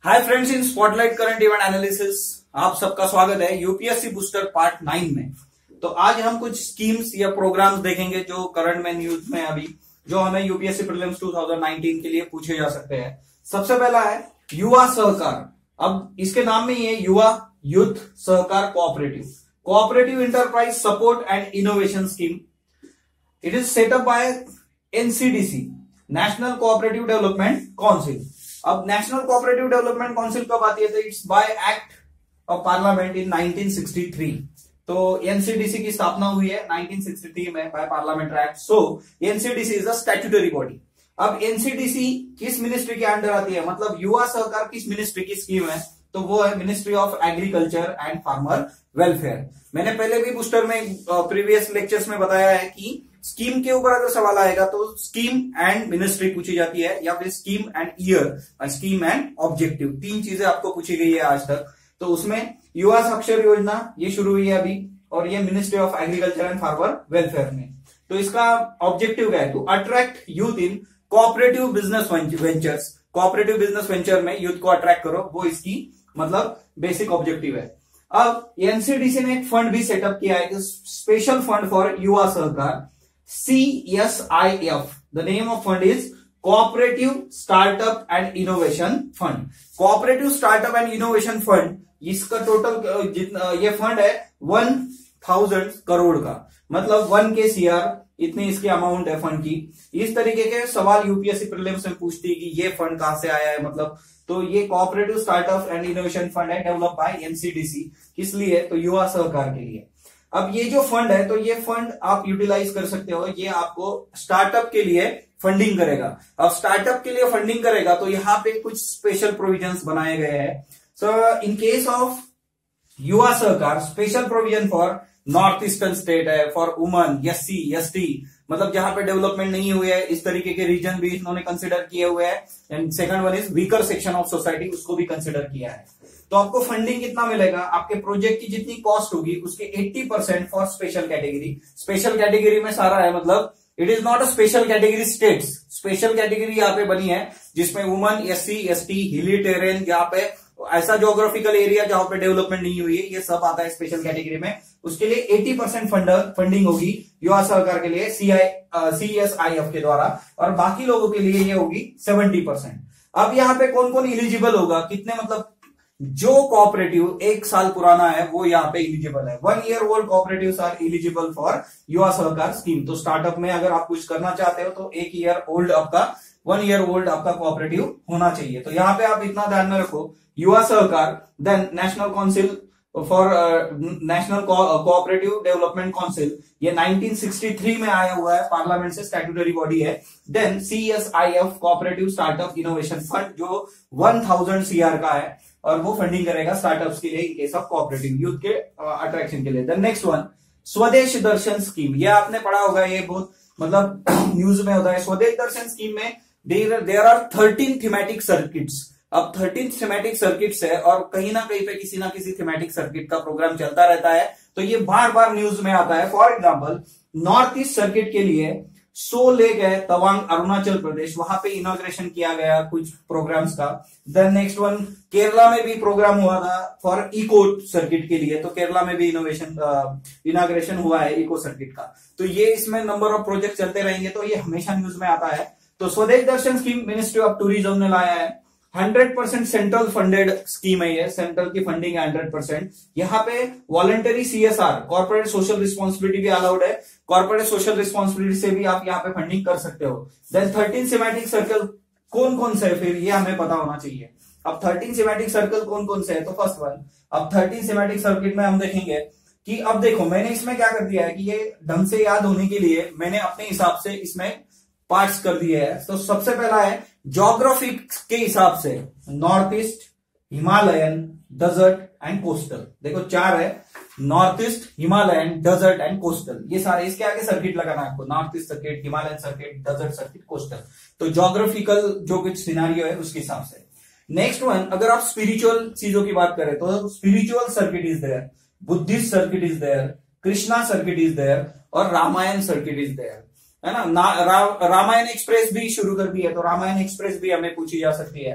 Hi friends, इन spotlight current event analysis आप सबका स्वागत है यूपीएससी बूस्टर पार्ट 9 में। तो आज हम कुछ स्कीम्स या प्रोग्राम्स देखेंगे जो करंट में न्यूज में अभी जो हमें यूपीएससी प्रीलिम्स 2019 के लिए पूछे जा सकते हैं। सबसे पहला है युवा सहकार। अब इसके नाम में ही है Yuva youth Sahakar cooperative enterprise support and innovation scheme. It is set up by NCDC, national cooperative development council. अब नेशनल कोऑपरेटिव डेवलपमेंट काउंसिल कब आती है? तो it's by act of parliament in 1963। तो एनसीडीसी की स्थापना हुई है 1963 में by parliamentary act. So NCDC is a statutory body. अब एनसीडीसी किस मिनिस्ट्री के अंडर आती है, मतलब युवा सहकार किस मिनिस्ट्री की स्कीम है? तो वो है ministry of agriculture and farmer welfare. मैंने पहले भी बूस्टर में प्रीवियस लेक्चर्स में बताया है कि स्कीम के ऊपर अगर सवाल आएगा तो स्कीम एंड मिनिस्ट्री पूछी जाती है, या फिर scheme and year, scheme and objective, तीन चीजें आपको पूछी गई है आज तक। तो उसमें युवा साक्षर योजना ये शुरू हुई है अभी, और ये ministry of agriculture and farmer welfare में। तो इसका ऑब्जेक्टिव क्या है? To attract youth in cooperative business ventures. Cooperative business venture में यूथ को अट्रैक्ट करो, वो इसकी मतलब बेसिक ऑब्जेक्टिव है। अब एनसीडीसी ने एक फंड भी सेटअप किया है, special fund for Yuva Sahakar, CSIF. The name of fund is Cooperative Startup and Innovation Fund. Cooperative Startup and Innovation Fund, इसका टोटल जितना ये फंड है 1000 करोड़ का, मतलब 1 के CR इतनी इसकी अमाउंट है फंड की। इस तरीके के सवाल यूपीएससी प्रीलिम्स में पूछती है कि ये फंड कहां से आया है, मतलब तो ये cooperative startup and innovation fund है डेवलप बाय एनसीडीसी। किस लिए? तो युवा सहकार के लिए। अब ये जो फंड है, तो ये फंड आप यूटिलाइज कर सकते हो, ये आपको स्टार्टअप के लिए फंडिंग करेगा। अब स्टार्टअप के लिए फंडिंग करेगा तो यहाँ पे कुछ स्पेशल प्रोविजंस बनाए गए हैं। सो इन case of Yuva Sahakar, special provision for north eastern state है, फॉर वुमन, SC ST, मतलब जहां पे डेवलपमेंट नहीं हुई है, इस तरीके के रीजन भी इन्होंने कंसिडर किए हुए हैं। And second one is weaker section of society, उसको भी कंसिडर किया है। तो आपको फंडिंग कितना मिलेगा? आपके प्रोजेक्ट की जितनी कॉस्ट होगी उसके 80% for special category. Special category में सारा है, मतलब it is not a special category states. Special category यहाँ पे बनी है जिसमें वुमन, SC ST, हिली टेरेन, यहाँ पे ऐसा ज्योग्राफिकल एरिया जहां पे डेवलपमेंट नहीं हुई है, ये सब आता है स्पेशल कैटेगरी में। उसके लिए 80% फंडिंग होगी युवा सहकार के लिए CSIF के द्वारा, और बाकी लोगों के लिए ये होगी 70%। अब यहाँ पे कौन कौन इलिजिबल होगा, कितने, मतलब जो कोऑपरेटिव 1 साल पुराना है वो यहाँ पे इलिजिबल है। 1 year old cooperatives are eligible for Yuva Sahakar scheme. तो स्टार्टअप में अगर आप कुछ करना चाहते हो तो 1 year old आपका कोऑपरेटिव होना चाहिए। तो यहाँ पे आप इतना ध्यान में रखो, Yuva Sahakar, then national council for national cooperative development council, ये 1963 में आया हुआ है, पार्लियामेंट से स्टैट्यूटरी बॉडी है। Then CSIF cooperative startup innovation fund, जो 1000 CR का है, और वो फंडिंग करेगा स्टार्टअप्स के लिए इन केस ऑफ कोऑपरेटिव यूथ के अट्रैक्शन के लिए। द नेक्स्ट वन, स्वदेश दर्शन स्कीम, ये आपने पढ़ा होगा, ये बहुत मतलब न्यूज में होता है। स्वदेश दर्शन स्कीम में देयर आर 13 थीमेटिक सर्किट्स। अब 13 थीमेटिक सर्किट्स है, और कहीं ना कहीं पे किसी ना किसी थीमेटिक सर्किट का प्रोग्राम चलता रहता है, तो ये बार बार न्यूज में आता है। For example, north east circuit के लिए सो लेक है तवांग, अरुणाचल प्रदेश, वहां पे इनॉग्रेशन किया गया कुछ प्रोग्राम्स का। देन नेक्स्ट वन, केरला में भी प्रोग्राम हुआ था फॉर इको सर्किट के लिए, तो केरला में भी इनॉग्रेशन हुआ है इको सर्किट का। तो ये इसमें नंबर ऑफ प्रोजेक्ट चलते रहेंगे, तो ये हमेशा न्यूज में आता है। तो स्वदेश दर्शन स्कीम मिनिस्ट्री ऑफ टूरिज्म ने लाया है। 100% सेंट्रल फंडेड स्कीम है ये, सेंट्रल की फंडिंग है 100%। यहाँ पे voluntary CSR, corporate social responsibility भी अलाउड है। कॉर्पोरेट सोशल रिस्पॉन्सिबिलिटी से भी आप यहाँ पे फंडिंग कर सकते हो। देन 13 थीमेटिक सर्कल कौन कौन से है, फिर ये हमें पता होना चाहिए। अब 13 थीमेटिक सर्कल कौन कौन से है? तो फर्स्ट वन, अब 13 थीमेटिक सर्किट में हम देखेंगे कि अब देखो मैंने इसमें क्या कर दिया है कि ये ढंग से याद होने के लिए मैंने अपने हिसाब से इसमें पार्ट्स कर दिए हैं। तो सबसे पहला है ज्योग्राफी के हिसाब से, north east, Himalayan, desert and coastal. देखो 4 है, north east, Himalayan, desert and coastal, ये सारे इसके आगे सर्किट लगाना है आपको, north east circuit, Himalayan circuit, desert circuit, coastal. तो ज्योग्राफिकल जो कुछ सिनेरियो है उसके हिसाब से। नेक्स्ट वन, अगर आप स्पिरिचुअल चीजों की बात करें तो spiritual circuit is there, Buddhist circuit is there, Krishna circuit is there, और रामायण सर्किट इज देयर, है ना। रामायण एक्सप्रेस भी शुरू कर दी है, तो रामायण एक्सप्रेस भी हमें पूछी जा सकती है।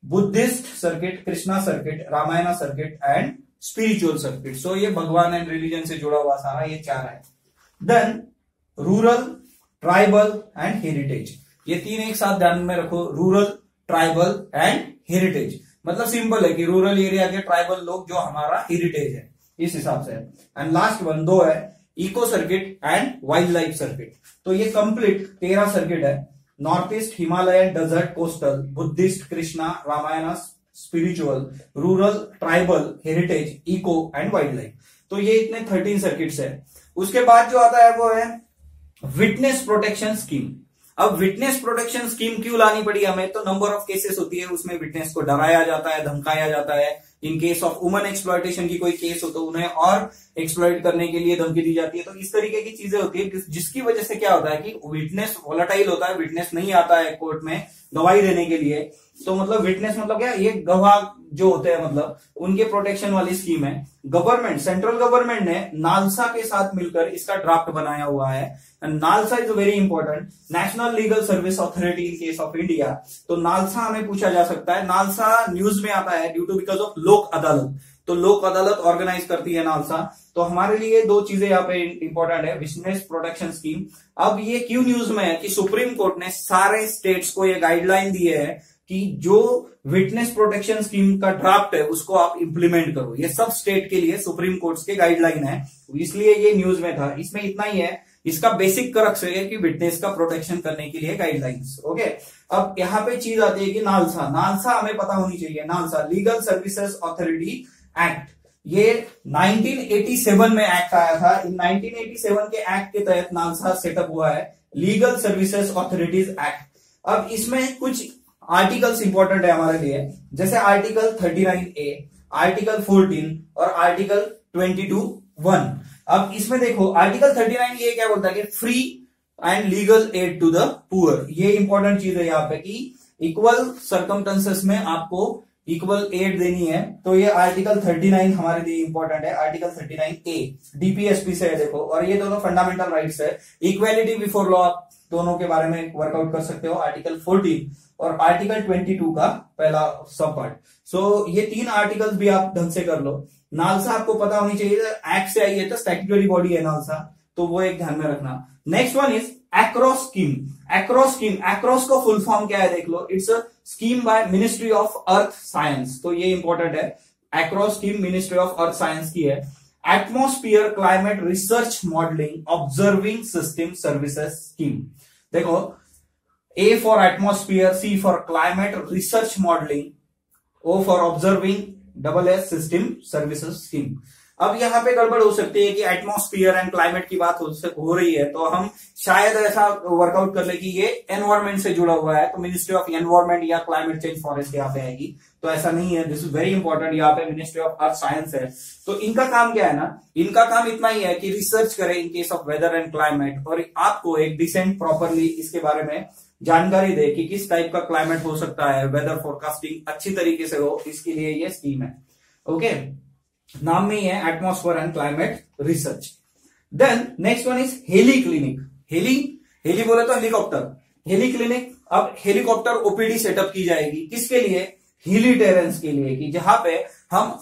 Buddhist circuit, Krishna circuit, Ramayana circuit and spiritual circuit. So ये भगवान एंड रिलीजन से जुड़ा हुआ सारा ये 4 है। Then rural, tribal and heritage, ये 3 एक साथ ध्यान में रखो, रूरल, ट्राइबल एंड हेरिटेज। मतलब सिंपल है कि रूरल एरिया के ट्राइबल लोग जो हमारा हेरिटेज है, इस हिसाब से। एंड लास्ट 2 है, eco circuit and wildlife circuit. तो ये कंप्लीट 13 सर्किट है, north east, Himalayan, desert, coastal, Buddhist, Krishna, Ramayana, spiritual, rural, tribal, heritage, eco and wildlife. तो ये इतने 13 सर्किट्स है। उसके बाद जो आता है वो है विटनेस प्रोटेक्शन स्कीम। अब विटनेस प्रोटेक्शन स्कीम क्यों लानी पड़ी हमें? तो नंबर ऑफ केसेस होती है, उसमें विटनेस को डराया जाता है, धमकाया जाता है। इन केस ऑफ वुमन एक्सप्लॉयटेशन की कोई केस हो तो उन्हें और एक्सप्लॉइट करने के लिए धमकी दी जाती है। तो इस तरीके की चीजें होती है जिसकी वजह से क्या होता है कि विटनेस वोलेटाइल होता है, विटनेस नहीं आता है कोर्ट में गवाही देने के लिए। तो मतलब विटनेस मतलब क्या, ये गवाह जो होते हैं मतलब उनके प्रोटेक्शन वाली स्कीम है। गवर्नमेंट, सेंट्रल गवर्नमेंट ने नालसा के साथ मिलकर इसका ड्राफ्ट बनाया हुआ है। NALSA is very important, national legal service authority in case of India. तो नालसा हमें पूछा जा सकता है। नालसा न्यूज में आता है ड्यू टू बिकॉज ऑफ लोक अदालत। तो लोक अदालत ऑर्गेनाइज करती है नालसा। तो हमारे लिए 2 चीजें यहाँ पे इंपॉर्टेंट है, विटनेस प्रोटेक्शन स्कीम। अब ये क्यों न्यूज में है कि सुप्रीम कोर्ट ने सारे स्टेट्स को ये गाइडलाइन दी है कि जो विटनेस प्रोटेक्शन स्कीम का ड्राफ्ट है उसको आप इंप्लीमेंट करो। ये सब स्टेट के लिए सुप्रीम कोर्ट के गाइडलाइन है, इसलिए ये न्यूज में था। इसमें इतना ही है, इसका बेसिक क्रक्स है कि विटनेस का प्रोटेक्शन करने के लिए गाइडलाइंस। ओके, अब यहाँ पे चीज आती है कि नालसा, नालसा हमें पता होनी चाहिए। NALSA legal services authority act, ये 1987 में एक्ट आया था। इन 1987 के एक्ट के तहत नालसा सेटअप हुआ है, लीगल सर्विसेज अथॉरिटीज एक्ट। अब इसमें कुछ आर्टिकल्स इंपॉर्टेंट है हमारे लिए, जैसे आर्टिकल 39A, आर्टिकल 14 और आर्टिकल 22(1). अब इसमें देखो आर्टिकल 39A क्या बोलता है कि free and legal aid to the poor. ये इंपॉर्टेंट चीज है यहाँ पे कि इक्वल सर्कमस्टेंसेस में आपको इक्वल एड देनी है। तो ये आर्टिकल 39 हमारे लिए इंपॉर्टेंट है। आर्टिकल 39A डीपीएसपी से है देखो, और ये दोनों फंडामेंटल राइट्स है। इक्वालिटी बिफोर लॉ आप दोनों के बारे में वर्कआउट कर सकते हो, आर्टिकल 14 और आर्टिकल 22 का पहला सब पार्ट। सो ये 3 आर्टिकल्स भी आप ढंग से कर लो। नालसा आपको पता होनी चाहिए, एक्ट से आई है तो स्टैट्यूटरी बॉडी है नालसा, तो वो एक ध्यान में रखना। Next one is ACROSS scheme. ACROSS scheme, ACROSS का फुल फॉर्म क्या है देख लो, it's a scheme by ministry of earth science. तो ये इंपॉर्टेंट है, ACROSS scheme ministry of earth science की है। Atmosphere climate research modelling observing system services scheme. देखो, A for atmosphere, C for climate research modeling, O for observing, SS system services scheme। अब यहाँ पे गड़बड़ हो सकती है कि एटमॉस्फेयर एंड क्लाइमेट की बात हो रही है, तो हम शायद ऐसा वर्कआउट कर ले कि ये एनवायरमेंट से जुड़ा हुआ है, तो मिनिस्ट्री ऑफ एनवायरमेंट या क्लाइमेट चेंज फॉरेस्ट यहाँ पे आएगी। तो ऐसा नहीं है, दिस इज वेरी इंपॉर्टेंट। यहाँ पे मिनिस्ट्री ऑफ अर्थ साइंस है। तो इनका काम क्या है ना, इनका काम इतना ही है कि रिसर्च करें in case of weather and climate, और आपको एक डिसेंट प्रॉपरली इसके बारे में जानकारी दे कि किस टाइप का क्लाइमेट हो सकता है, वेदर फोरकास्टिंग अच्छी तरीके से हो, इसके लिए ये स्कीम है। ओके, नाम में ही है atmosphere and climate research. Then next one is heli clinic. Heli बोले तो हेलीकॉप्टर, हेली क्लिनिक। अब हेलीकॉप्टर ओपीडी सेटअप की जाएगी, किसके लिए? हिली टेरेंस के लिए, कि जहां पे हम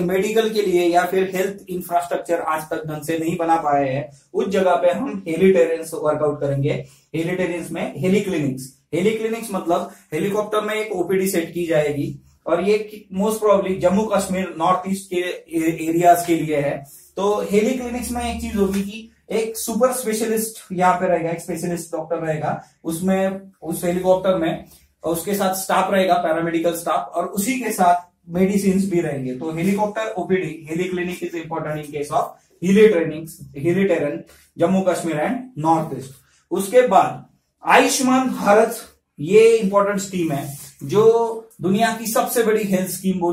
मेडिकल के लिए या फिर हेल्थ इंफ्रास्ट्रक्चर आज तक ढंग से नहीं बना पाए हैं, उस जगह पे हम हेली टेरेंस वर्कआउट करेंगे। हेली टेरेंस में हेली क्लिनिक्स मतलब हेलीकॉप्टर में एक ओपीडी सेट की जाएगी, और ये most probably Jammu Kashmir north east के एरियाज के लिए है। तो हेली क्लिनिक्स में एक चीज होगी कि एक सुपर स्पेशलिस्ट यहाँ पे रहेगा, एक स्पेशलिस्ट डॉक्टर रहेगा उसमें, उस हेलीकॉप्टर में, और उसके साथ स्टाफ रहेगा, पैरामेडिकल स्टाफ, और उसी के साथ मेडिसिन भी रहेंगे। तो helicopter OPD, heli clinic is important in case of hilly terrain, Jammu Kashmir and north east. उसके बाद आयुष्मान भारत, ये इंपॉर्टेंट स्कीम है जो दुनिया की सबसे बड़ी हेल्थ स्कीम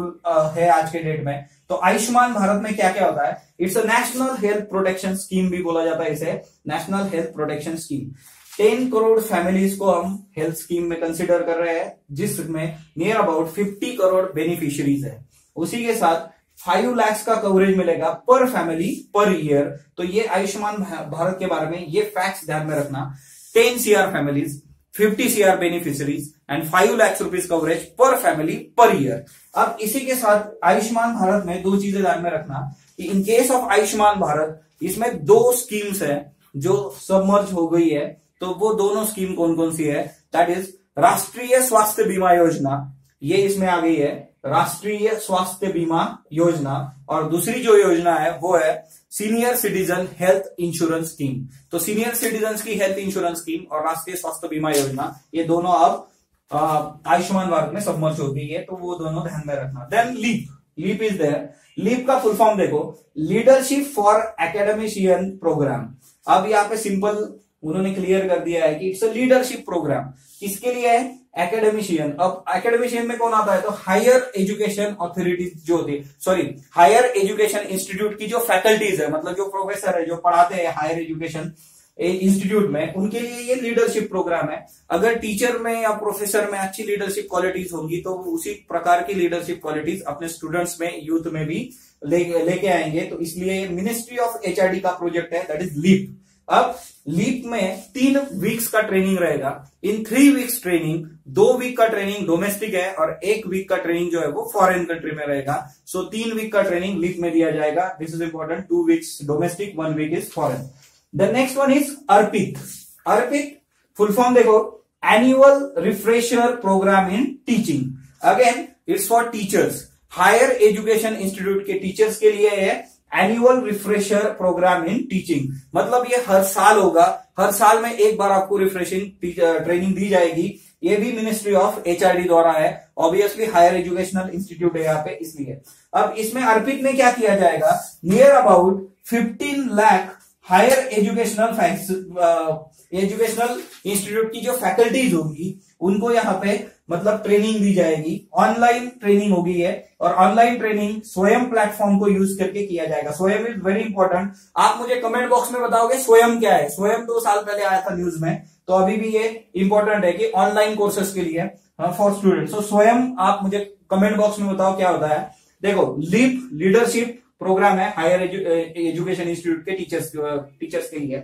है आज के डेट में। तो आयुष्मान भारत में क्या क्या होता है? It's a national health protection scheme भी बोला जाता है इसे, national health protection scheme. 10 crore families को हम हेल्थ स्कीम में कंसिडर कर रहे हैं, जिसमें नियर अबाउट 50 करोड़ बेनिफिशियरीज है। उसी के साथ 5 लाख का कवरेज मिलेगा पर फैमिली पर ईयर। तो ये आयुष्मान भारत के बारे में ये फैक्ट्स ध्यान में रखना। 10 CR families, 50 CR beneficiaries and 5 lakh rupees coverage पर फैमिली पर ईयर। अब इसी के साथ आयुष्मान भारत में दो चीजें ध्यान में रखना कि इन केस ऑफ आयुष्मान भारत इसमें दो स्कीम्स है जो सबमर्ज हो गई है। तो वो दोनों स्कीम कौन कौन सी है, दैट इज राष्ट्रीय स्वास्थ्य बीमा योजना, ये इसमें आ गई है राष्ट्रीय स्वास्थ्य बीमा योजना, और दूसरी जो योजना है वो है senior citizen health insurance scheme. तो सीनियर सिटीजन की हेल्थ इंश्योरेंस स्कीम और राष्ट्रीय स्वास्थ्य बीमा योजना ये दोनों अब आयुष्मान भारत में सबमर्ज हो गई है, तो वो दोनों ध्यान में रखना। Then LEAP is there. LEAP का फुल फॉर्म देखो, लीडरशिप फॉर एकेडमिशियन प्रोग्राम। अब यहाँ पे सिंपल उन्होंने क्लियर कर दिया है कि इट्स अ लीडरशिप प्रोग्राम। किसके लिए है, एकेडमिशियन। अब एकेडमिशियन में कौन आता है, तो हायर एजुकेशन अथॉरिटीज जो होती है, सॉरी हायर एजुकेशन इंस्टीट्यूट की जो फैकल्टीज है, मतलब जो प्रोफेसर है जो पढ़ाते हैं हायर एजुकेशन इंस्टीट्यूट में, उनके लिए ये लीडरशिप प्रोग्राम है। अगर टीचर में या प्रोफेसर में अच्छी लीडरशिप क्वालिटीज होंगी तो उसी प्रकार की लीडरशिप क्वालिटीज अपने स्टूडेंट्स में, यूथ में भी लेके आएंगे। तो इसलिए मिनिस्ट्री ऑफ एचआरडी का प्रोजेक्ट है, दैट इज लीप। अब लीप में 3 वीक्स का ट्रेनिंग रहेगा। इन 3 वीक्स ट्रेनिंग, 2 वीक का ट्रेनिंग डोमेस्टिक है और 1 वीक का ट्रेनिंग जो है वो फॉरेन कंट्री में रहेगा। सो 3 वीक का ट्रेनिंग लीप में दिया जाएगा। This is important, 2 weeks domestic, 1 week is foreign. The next one is ARPIT. ARPIT full form देखो, annual refresher programme in teaching. Again it's for teachers, higher education institute के teachers के लिए है annual refresher programme in teaching. मतलब ये हर साल होगा, हर साल में एक बार आपको रिफ्रेशिंग ट्रेनिंग दी जाएगी। ये भी मिनिस्ट्री ऑफ एचआरडी द्वारा है, ऑब्वियसली हायर एजुकेशनल इंस्टीट्यूट है यहाँ पे, इसलिए। अब इसमें अर्पित में क्या किया जाएगा, near about 15 lakh higher educational institute की जो फैकल्टीज होगी उनको यहाँ पे मतलब ट्रेनिंग दी जाएगी। ऑनलाइन ट्रेनिंग होगी है, और ऑनलाइन ट्रेनिंग स्वयं प्लेटफॉर्म को यूज करके किया जाएगा। स्वयं इज वेरी इंपॉर्टेंट। आप मुझे कमेंट बॉक्स में बताओगे स्वयं क्या है। स्वयं 2 साल पहले आया था न्यूज में, तो अभी भी ये इंपॉर्टेंट है कि ऑनलाइन कोर्सेज के लिए फॉर स्टूडेंट। सो स्वयं आप मुझे कमेंट बॉक्स में बताओ क्या होता है। देखो, लीप लीडरशिप प्रोग्राम है हायर एजुकेशन इंस्टीट्यूट के टीचर्स के लिए।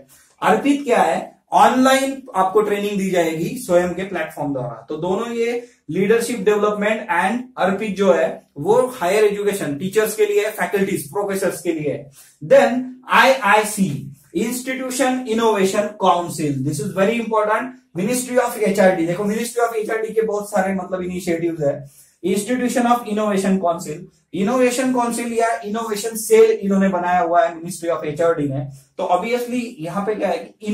अर्पित क्या है, ऑनलाइन आपको ट्रेनिंग दी जाएगी स्वयं के प्लेटफॉर्म द्वारा। तो दोनों ये लीडरशिप डेवलपमेंट एंड अर्पित जो है वो हायर एजुकेशन टीचर्स के लिए, फैकल्टीज प्रोफेसर्स के लिए। Then IIC, institution innovation council, this is very important. Ministry of HRD, देखो मिनिस्ट्री ऑफ एचआरडी के बहुत सारे मतलब इनिशिएटिव्स है। Institution of innovation council, innovation council या इनोवेशन सेल इन्होंने बनाया हुआ है मिनिस्ट्री ऑफ एचआरडी ने। तो ऑब्वियसली यहाँ पे क्या है कि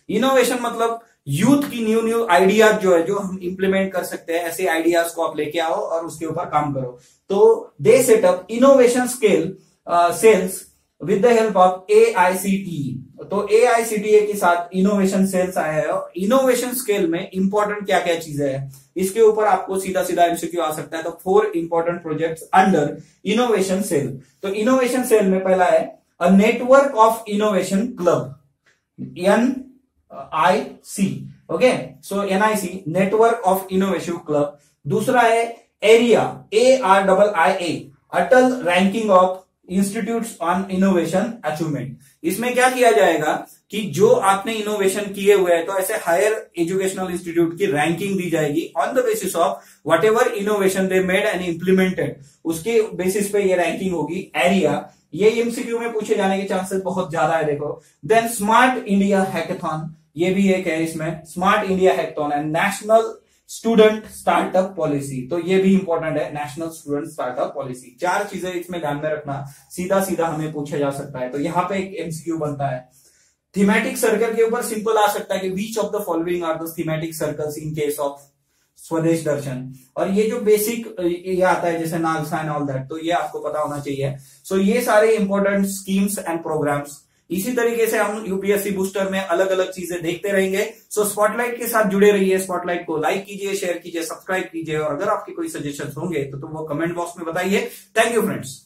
इनोवेशन मतलब यूथ की न्यू आइडियाज जो है जो हम इंप्लीमेंट कर सकते हैं, ऐसे आइडियाज को आप लेके आओ और उसके ऊपर काम करो। तो they set up innovation cells with the help of AICTE। तो AICTE के साथ इनोवेशन सेल्स आया है। और इनोवेशन स्केल में इंपॉर्टेंट क्या क्या चीजें हैं, इसके ऊपर आपको सीधा सीधा MCQ आ सकता है। तो 4 important projects under innovation cell. तो इनोवेशन सेल में पहला है a network of innovation club, NIC। Okay, so NIC network of innovation club. दूसरा है ARIIA, ARIIA, Atal ranking of institutes on innovation achievement. इसमें क्या किया जाएगा कि जो आपने इनोवेशन किए हुए हैं, तो ऐसे हायर एजुकेशनल इंस्टीट्यूट की रैंकिंग दी जाएगी on the basis of what ever innovation they made and implemented, उसके बेसिस पे ये रैंकिंग होगी। एरिया, ये MCQ में पूछे जाने के चांसेस बहुत ज्यादा है, देखो। देन स्मार्ट इंडिया हैकेथॉन, ये भी एक है इसमें, smart India hackathon and national student startup policy. तो ये भी इंपॉर्टेंट है, नेशनल स्टूडेंट स्टार्टअप पॉलिसी। 4 चीजें इसमें ध्यान में रखना, सीधा सीधा हमें पूछा जा सकता है। तो यहाँ पे एक MCQ बनता है। थीमेटिक सर्कल के ऊपर सिंपल आ सकता है कि which of the following are the thematic circles in case of Swadesh Darshan. और ये जो बेसिक ये आता है जैसे नालसा एंड ऑल दैट, तो ये आपको पता होना चाहिए। सो ये सारे इंपॉर्टेंट स्कीम्स एंड प्रोग्राम्स, इसी तरीके से हम यूपीएससी बूस्टर में अलग अलग चीजें देखते रहेंगे। सो स्पॉटलाइट के साथ जुड़े रहिए। स्पॉटलाइट को लाइक कीजिए, शेयर कीजिए, सब्सक्राइब कीजिए, और अगर आपके कोई सजेशंस होंगे तो वो कमेंट बॉक्स में बताइए। Thank you friends.